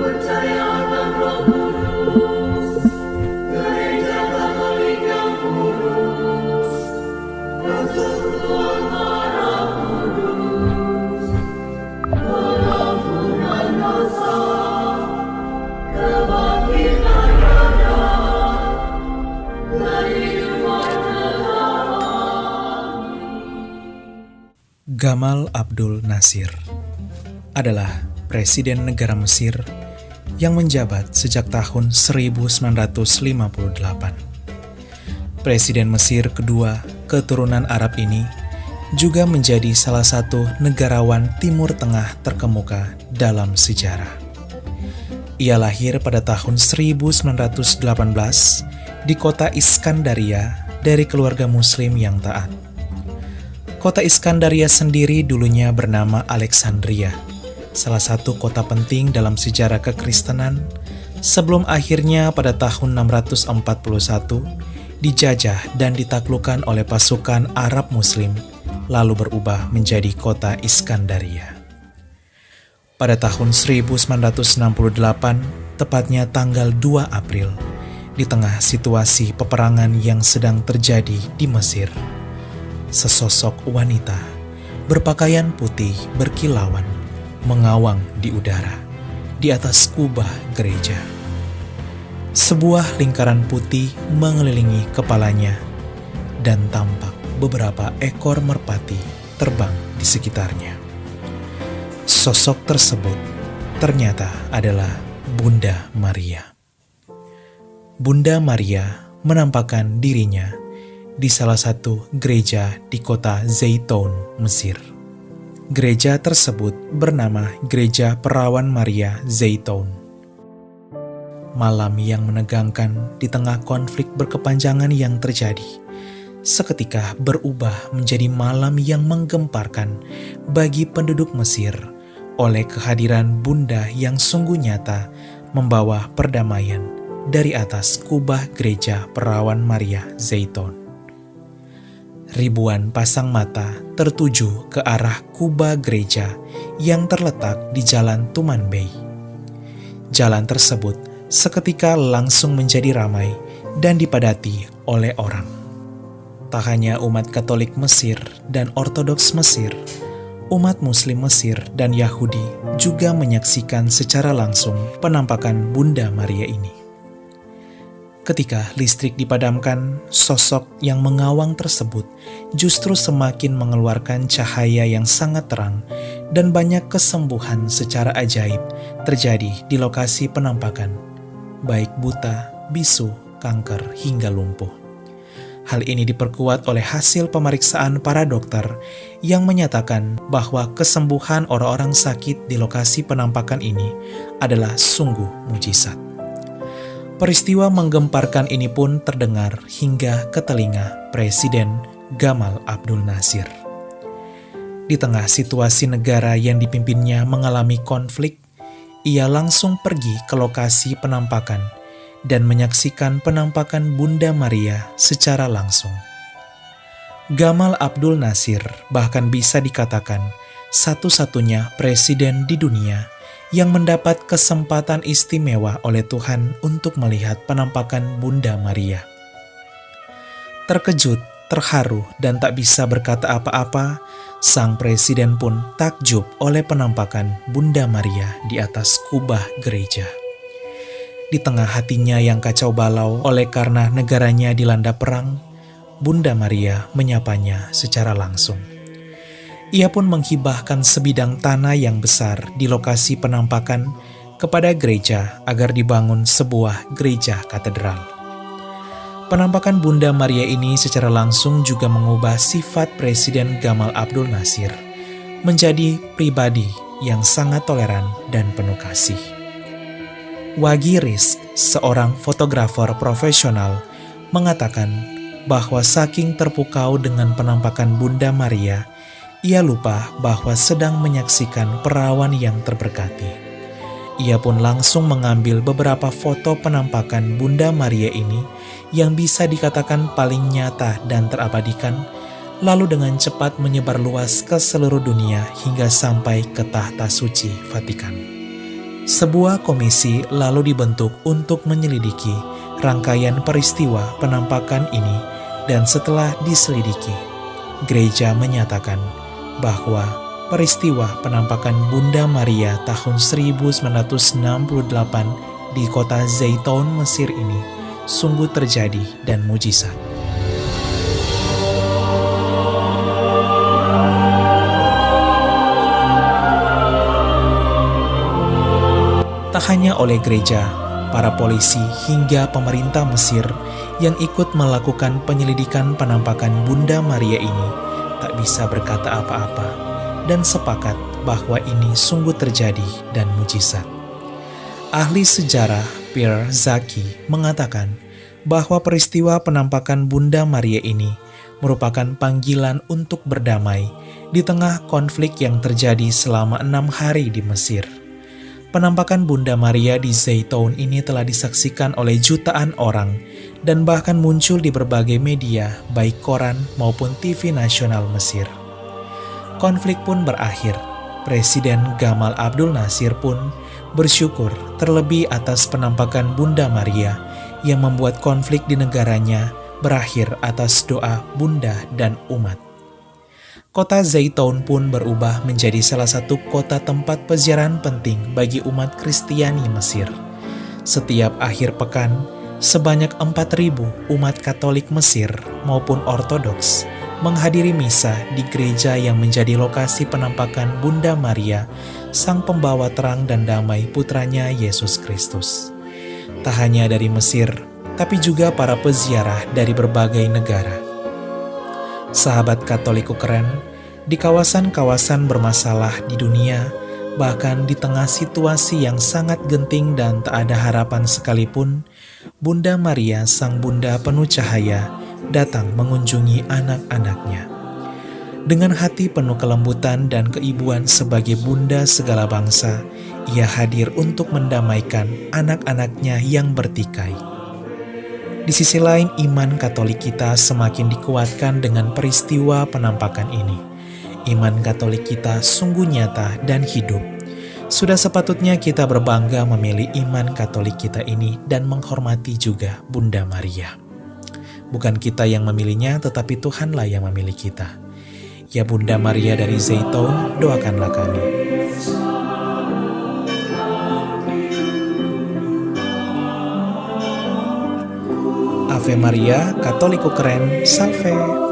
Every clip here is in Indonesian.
percaya akan Roh Kudus, gereja Katolik yang kudus, persekutuan darah kudus, pengampunan dosa, kebangkitan badan, dan hidup kekal. Gamal Abdul Nasir adalah Presiden negara Mesir yang menjabat sejak tahun 1958. Presiden Mesir kedua keturunan Arab ini juga menjadi salah satu negarawan Timur Tengah terkemuka dalam sejarah. Ia lahir pada tahun 1918 di kota Iskandaria dari keluarga Muslim yang taat. Kota Iskandaria sendiri dulunya bernama Alexandria, salah satu kota penting dalam sejarah kekristenan, sebelum akhirnya pada tahun 641 dijajah dan ditaklukkan oleh pasukan Arab Muslim, lalu berubah menjadi kota Iskandaria. Pada tahun 1968, tepatnya tanggal 2 April, di tengah situasi peperangan yang sedang terjadi di Mesir, sesosok wanita berpakaian putih berkilauan mengawang di udara di atas kubah gereja. Sebuah lingkaran putih mengelilingi kepalanya dan tampak beberapa ekor merpati terbang di sekitarnya. Sosok tersebut ternyata adalah Bunda Maria. Bunda Maria menampakkan dirinya di salah satu gereja di kota Zaitun, Mesir. Gereja tersebut bernama Gereja Perawan Maria Zaitun. Malam yang menegangkan di tengah konflik berkepanjangan yang terjadi, seketika berubah menjadi malam yang menggemparkan bagi penduduk Mesir oleh kehadiran Bunda yang sungguh nyata membawa perdamaian dari atas kubah Gereja Perawan Maria Zaitun. Ribuan pasang mata tertuju ke arah kubah gereja yang terletak di Jalan Tuman Bey. Jalan tersebut seketika langsung menjadi ramai dan dipadati oleh orang. Tak hanya umat Katolik Mesir dan Ortodoks Mesir, umat Muslim Mesir dan Yahudi juga menyaksikan secara langsung penampakan Bunda Maria ini. Ketika listrik dipadamkan, sosok yang mengawang tersebut justru semakin mengeluarkan cahaya yang sangat terang dan banyak kesembuhan secara ajaib terjadi di lokasi penampakan, baik buta, bisu, kanker, hingga lumpuh. Hal ini diperkuat oleh hasil pemeriksaan para dokter yang menyatakan bahwa kesembuhan orang-orang sakit di lokasi penampakan ini adalah sungguh mujizat. Peristiwa menggemparkan ini pun terdengar hingga ke telinga Presiden Gamal Abdul Nasir. Di tengah situasi negara yang dipimpinnya mengalami konflik, ia langsung pergi ke lokasi penampakan dan menyaksikan penampakan Bunda Maria secara langsung. Gamal Abdul Nasir bahkan bisa dikatakan satu-satunya presiden di dunia yang mendapat kesempatan istimewa oleh Tuhan untuk melihat penampakan Bunda Maria. Terkejut, terharu, dan tak bisa berkata apa-apa, sang presiden pun takjub oleh penampakan Bunda Maria di atas kubah gereja. Di tengah hatinya yang kacau balau oleh karena negaranya dilanda perang, Bunda Maria menyapanya secara langsung. Ia pun menghibahkan sebidang tanah yang besar di lokasi penampakan kepada gereja agar dibangun sebuah gereja katedral. Penampakan Bunda Maria ini secara langsung juga mengubah sifat Presiden Gamal Abdul Nasir menjadi pribadi yang sangat toleran dan penuh kasih. Wagi Rizk, seorang fotografer profesional, mengatakan bahwa saking terpukau dengan penampakan Bunda Maria, ia lupa bahwa sedang menyaksikan perawan yang terberkati. Ia pun langsung mengambil beberapa foto penampakan Bunda Maria ini yang bisa dikatakan paling nyata dan terabadikan, lalu dengan cepat menyebar luas ke seluruh dunia hingga sampai ke tahta suci Vatikan. Sebuah komisi lalu dibentuk untuk menyelidiki rangkaian peristiwa penampakan ini, dan setelah diselidiki, gereja menyatakan bahwa peristiwa penampakan Bunda Maria tahun 1968 di kota Zaitun, Mesir ini sungguh terjadi dan mujizat. Tak hanya oleh gereja, para polisi hingga pemerintah Mesir yang ikut melakukan penyelidikan penampakan Bunda Maria ini tak bisa berkata apa-apa dan sepakat bahwa ini sungguh terjadi dan mujizat. Ahli sejarah Pierre Zaki mengatakan bahwa peristiwa penampakan Bunda Maria ini merupakan panggilan untuk berdamai di tengah konflik yang terjadi selama 6 hari di Mesir. Penampakan Bunda Maria di Zaitun ini telah disaksikan oleh jutaan orang dan bahkan muncul di berbagai media, baik koran maupun TV nasional Mesir. Konflik pun berakhir. Presiden Gamal Abdul Nasir pun bersyukur terlebih atas penampakan Bunda Maria yang membuat konflik di negaranya berakhir atas doa Bunda dan umat. Kota Zaitun pun berubah menjadi salah satu kota tempat peziarahan penting bagi umat Kristiani Mesir. Setiap akhir pekan, sebanyak 4.000 umat Katolik Mesir maupun Ortodoks menghadiri misa di gereja yang menjadi lokasi penampakan Bunda Maria, Sang Pembawa Terang dan Damai putranya Yesus Kristus. Tak hanya dari Mesir, tapi juga para peziarah dari berbagai negara. Sahabat Katoliku keren, di kawasan-kawasan bermasalah di dunia, bahkan di tengah situasi yang sangat genting dan tak ada harapan sekalipun, Bunda Maria, Sang Bunda penuh cahaya, datang mengunjungi anak-anaknya. Dengan hati penuh kelembutan dan keibuan sebagai Bunda segala bangsa, ia hadir untuk mendamaikan anak-anaknya yang bertikai. Di sisi lain, iman Katolik kita semakin dikuatkan dengan peristiwa penampakan ini. Iman Katolik kita sungguh nyata dan hidup. Sudah sepatutnya kita berbangga memilih iman Katolik kita ini dan menghormati juga Bunda Maria. Bukan kita yang memilihnya, tetapi Tuhanlah yang memilih kita. Ya Bunda Maria dari Zaitun, doakanlah kami. Ave Maria, Katoliku keren, salve!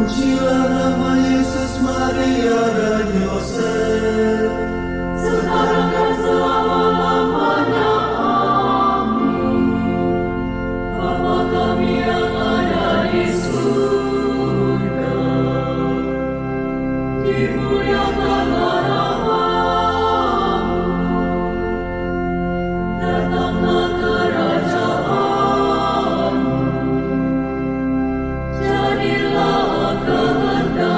Terpujilah nama Yesus, Maria, dan Yosef, sekarang dan selama-lamanya. Amin. Bapa kami yang ada di surga, dimuliakanlah namamu, datanglah kerajaanmu, jadilah kehendakmu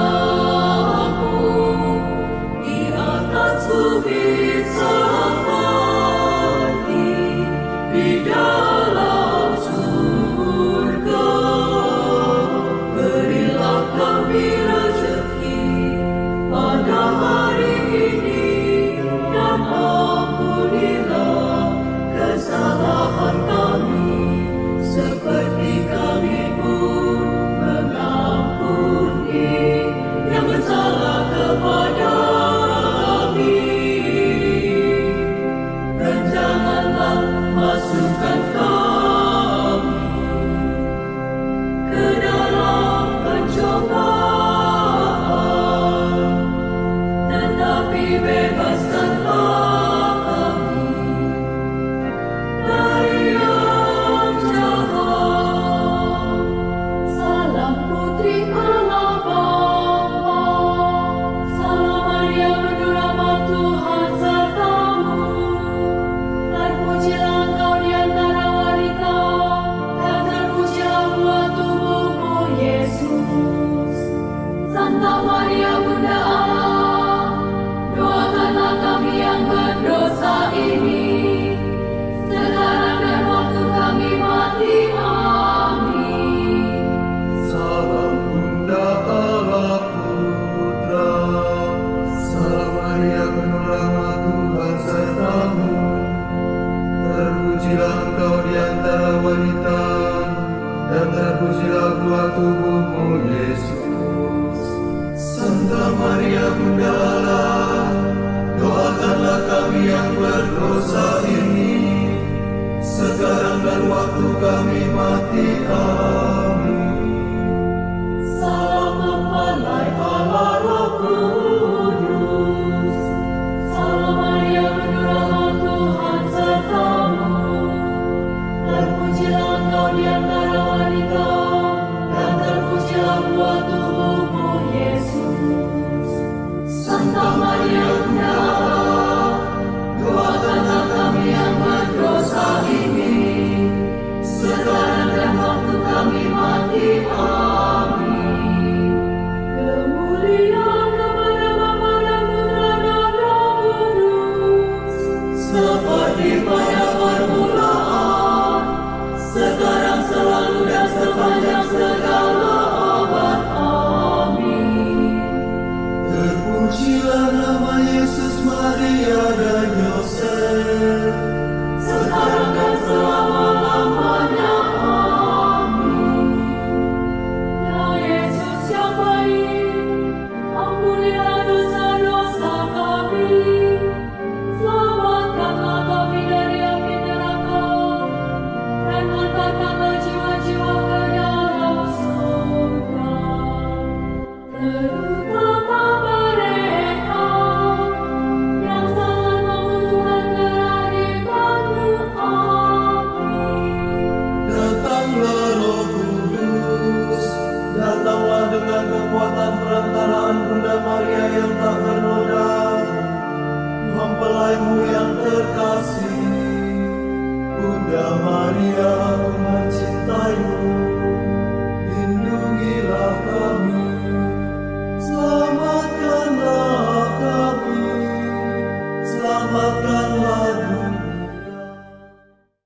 di atas bumi seperti di dalam surga. Berilah kami rezeki pada hari ini, dan ampunilah kesalahan kami, seperti kami pun mengampuni yang bersalah kepada kami. Dan janganlah masukkan kami ke dalam pencobaan, tetapi bebaskanlah kami dari yang jahat. Salam Putri Allah Bapa, salam Maria penuh rahmat Tuhan sertamu. Terpujilah engkau di antara wanita, dan terpujilah buah tubuhmu Yesus. Santa Maria Bunda Allah, doakanlah kami yang berdosa ini, sekarang dan waktu kami mati. Amin. salam Bunda Allah Putra, salam Maria penuh rahmat Tuhan sertamu. Terpujilah engkau di antara wanita, dan terpujilah buah tubuhmu Yesus. Santa Maria Bunda Allah, doakanlah kami yang berdosa ini, sekarang dan waktu kami mati. Amin. Salam mempelai Allah Roh Kudus, salam Maria penuh rahmat Tuhan sertamu. Terpujilah engkau di antara wanita, dan terpujilah buah tubuhmu Yesus. Santa Maria Bunda